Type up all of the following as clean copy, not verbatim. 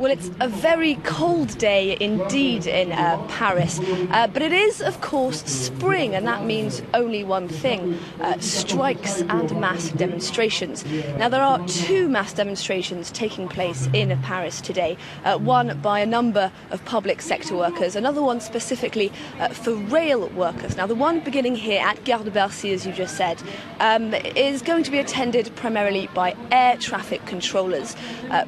Well, it's a very cold day indeed in Paris, but it is, of course, spring, and that means only one thing, strikes and mass demonstrations. Now, there are two mass demonstrations taking place in Paris today, one by a number of public sector workers, another one specifically for rail workers. Now, the one beginning here at Gare de Bercy, as you just said, is going to be attended primarily by air traffic controllers,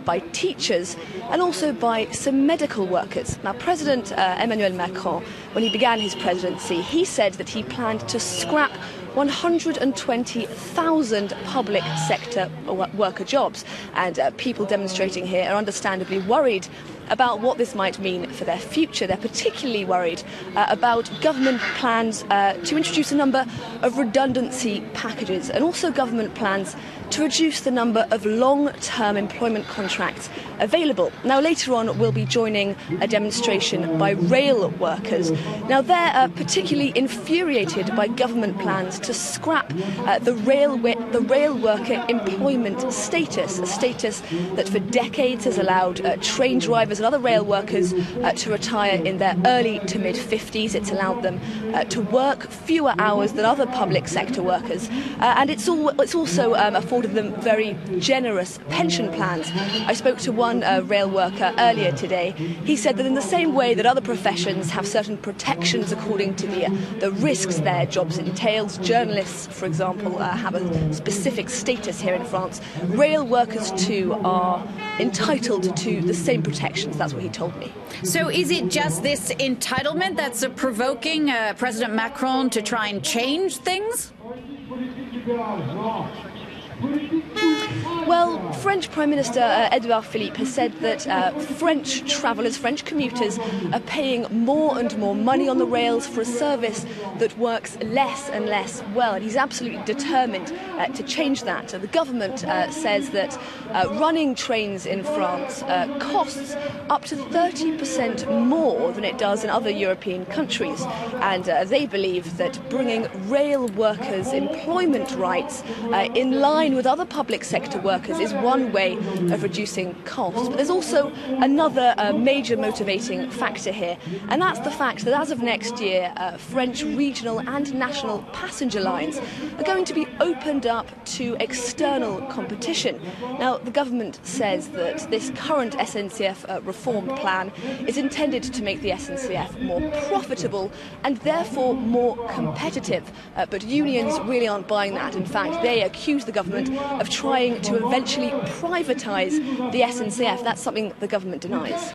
by teachers, and also by some medical workers. Now, President Emmanuel Macron, when he began his presidency, he said that he planned to scrap 120,000 public sector worker jobs. And people demonstrating here are understandably worried about what this might mean for their future. They're particularly worried about government plans to introduce a number of redundancy packages, and also government plans to reduce the number of long-term employment contracts available. Now, later on, we'll be joining a demonstration by rail workers. Now, they're particularly infuriated by government plans to scrap the rail worker employment status, a status that for decades has allowed train drivers and other rail workers to retire in their early to mid-50s. It's allowed them to work fewer hours than other public sector workers, and it's also afforded them very generous pension plans. I spoke to one rail worker earlier today. He said that in the same way that other professions have certain protections according to the risks their jobs entails, journalists, for example, have a specific status here in France, rail workers too are entitled to the same protections. That's what he told me. So is it just this entitlement that's provoking President Macron to try and change things? Well, French Prime Minister Edouard Philippe has said that French travellers, French commuters, are paying more and more money on the rails for a service that works less and less well. And he's absolutely determined to change that. The government says that running trains in France costs up to 30% more than it does in other European countries. And they believe that bringing rail workers' employment rights in line with other public sector workers is one way of reducing costs. But there's also another major motivating factor here, and that's the fact that as of next year, French regional and national passenger lines are going to be opened up to external competition. Now, the government says that this current SNCF reform plan is intended to make the SNCF more profitable and therefore more competitive. But unions really aren't buying that. In fact, they accuse the government of trying to eventually privatise the SNCF. That's something the government denies.